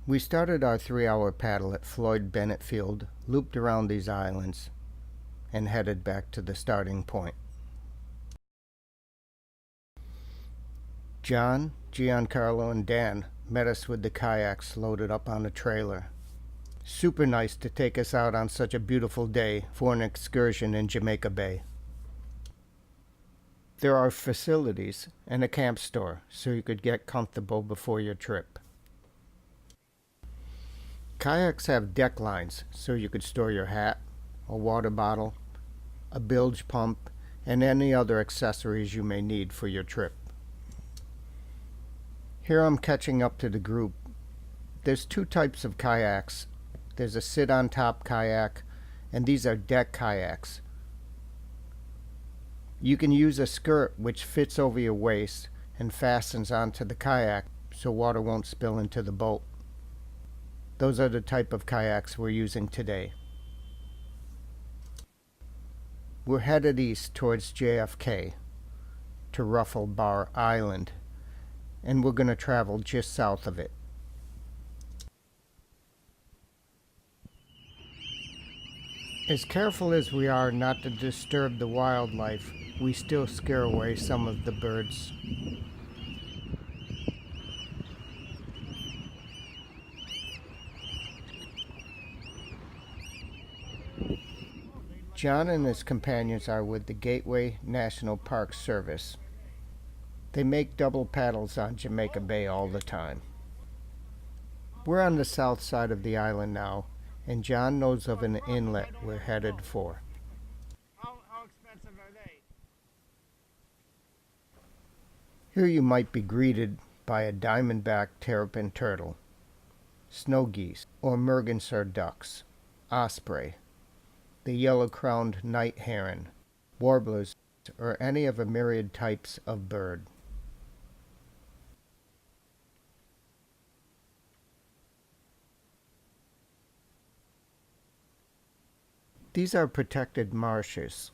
We started our 3-hour paddle at Floyd Bennett Field, looped around these islands, and headed back to the starting point. John, Giancarlo, and Dan met us with the kayaks loaded up on a trailer. Super nice to take us out on such a beautiful day for an excursion in Jamaica Bay. There are facilities and a camp store so you could get comfortable before your trip. Kayaks have deck lines so you could store your hat, a water bottle, a bilge pump, and any other accessories you may need for your trip. Here I'm catching up to the group. There's 2 types of kayaks. There's a sit-on-top kayak, and these are deck kayaks. You can use a skirt which fits over your waist and fastens onto the kayak so water won't spill into the boat. Those are the type of kayaks we're using today. We're headed east towards JFK to Ruffle Bar Island, and we're going to travel just south of it. As careful as we are not to disturb the wildlife, we still scare away some of the birds. John and his companions are with the Gateway National Park Service. They make double paddles on Jamaica Bay all the time. We're on the south side of the island now, and John knows of an inlet we're headed for. How expensive are they? Here you might be greeted by a diamondback terrapin turtle, snow geese, or merganser ducks, osprey, the yellow-crowned night heron, warblers, or any of a myriad types of bird. These are protected marshes.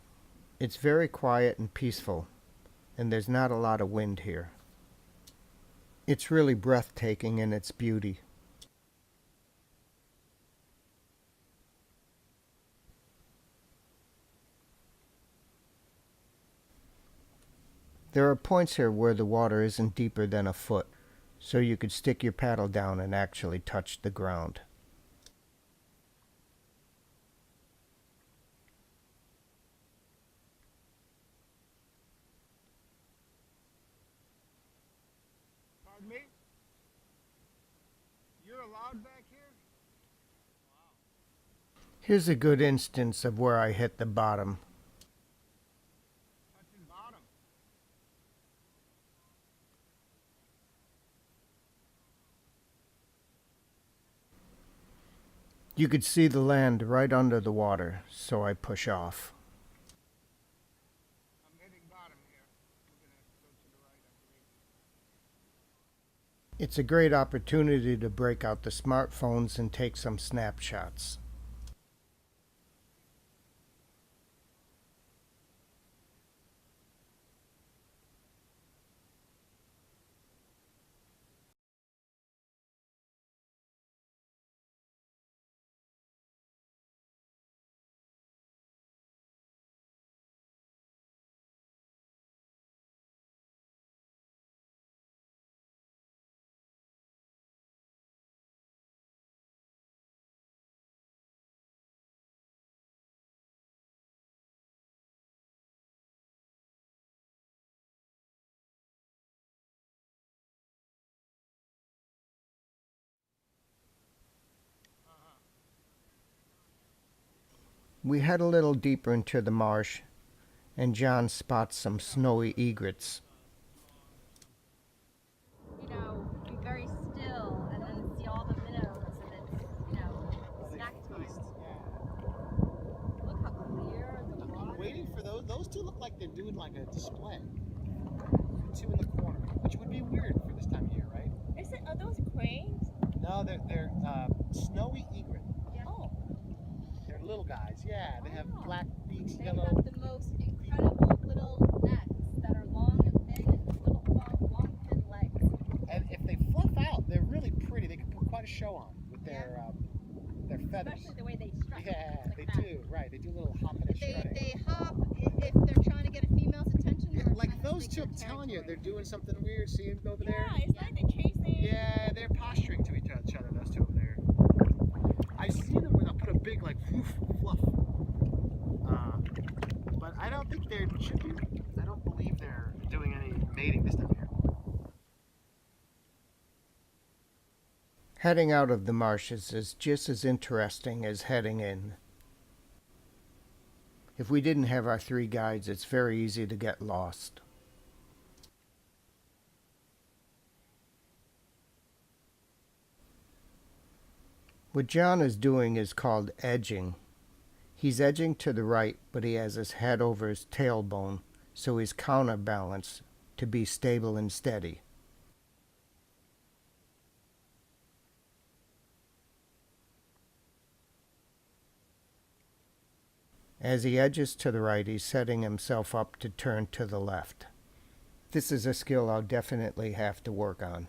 It's very quiet and peaceful, and there's not a lot of wind here. It's really breathtaking in its beauty. There are points here where the water isn't deeper than a foot, so you could stick your paddle down and actually touch the ground. Pardon me? You're allowed back here? Wow. Here's a good instance of where I hit the bottom. Touching bottom. You could see the land right under the water, so I push off. I'm hitting bottom here. We're going to have to go to the right, I believe. It's a great opportunity to break out the smartphones and take some snapshots. We head a little deeper into the marsh, and John spots some snowy egrets. Be very still and then see all the minnows and it's, snack time. Look how clear the water is. Waiting for those 2 look like they're doing like a display. 2 in the corner, which would be weird for this time of year, right? Are those cranes? No, they're snowy egret. Yeah. Oh. They're little guys. Yeah, they have black beaks, They yellow. have the most incredible little necks that are long and thin and little long thin legs. And if they fluff out, they're really pretty. They can put quite a show on. They do a little hopping and strutting. They hop if they're trying to get a female's attention. Yeah, Or like trying to those stick two, to I'm telling you, territory. they're doing something weird. See them over there? Yeah, it's like they're chasing. Yeah, they're posturing to each other, those two over there. I've seen them when I put a big, like, woof, fluff. But I don't think I don't believe they're doing any mating this time of year. Heading out of the marshes is just as interesting as heading in. If we didn't have our 3 guides, it's very easy to get lost. What John is doing is called edging. He's edging to the right, but he has his head over his tailbone, so he's counterbalanced to be stable and steady. As he edges to the right, he's setting himself up to turn to the left. This is a skill I'll definitely have to work on.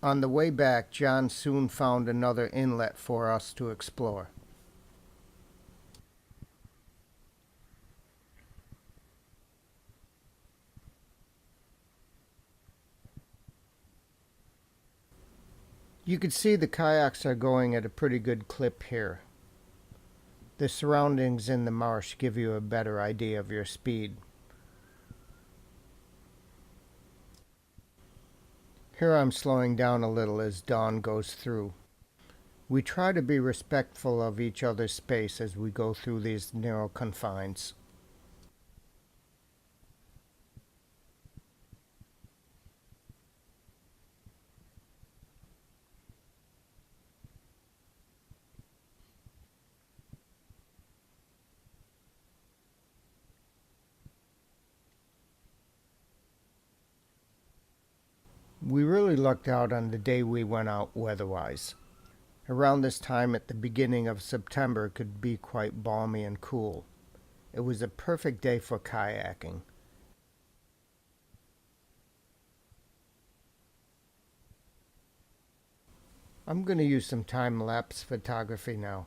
On the way back, John soon found another inlet for us to explore. You can see the kayaks are going at a pretty good clip here. The surroundings in the marsh give you a better idea of your speed. Here I'm slowing down a little as dawn goes through. We try to be respectful of each other's space as we go through these narrow confines. We really lucked out on the day we went out weather-wise. Around this time at the beginning of September it could be quite balmy and cool. It was a perfect day for kayaking. I'm going to use some time-lapse photography now.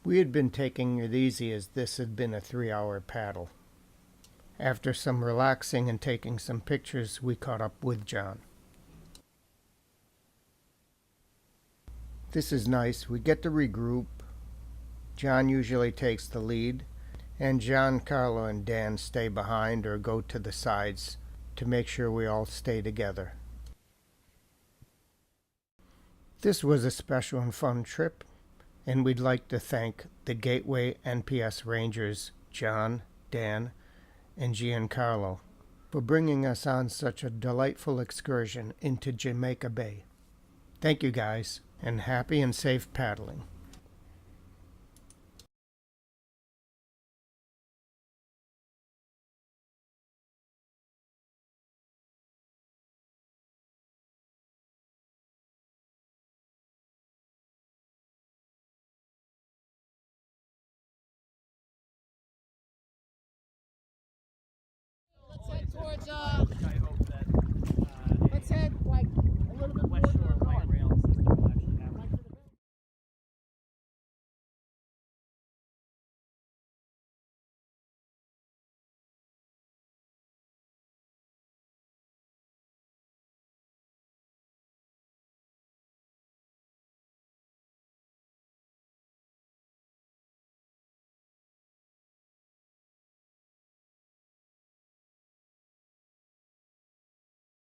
We had been taking it easy as this had been a 3-hour paddle. After some relaxing and taking some pictures, we caught up with John. This is nice. We get to regroup. John usually takes the lead, and Giancarlo and Dan stay behind or go to the sides to make sure we all stay together. This was a special and fun trip, and we'd like to thank the Gateway NPS Rangers, John, Dan, and Giancarlo. for bringing us on such a delightful excursion into Jamaica Bay. Thank you guys, and happy and safe paddling. Let's head towards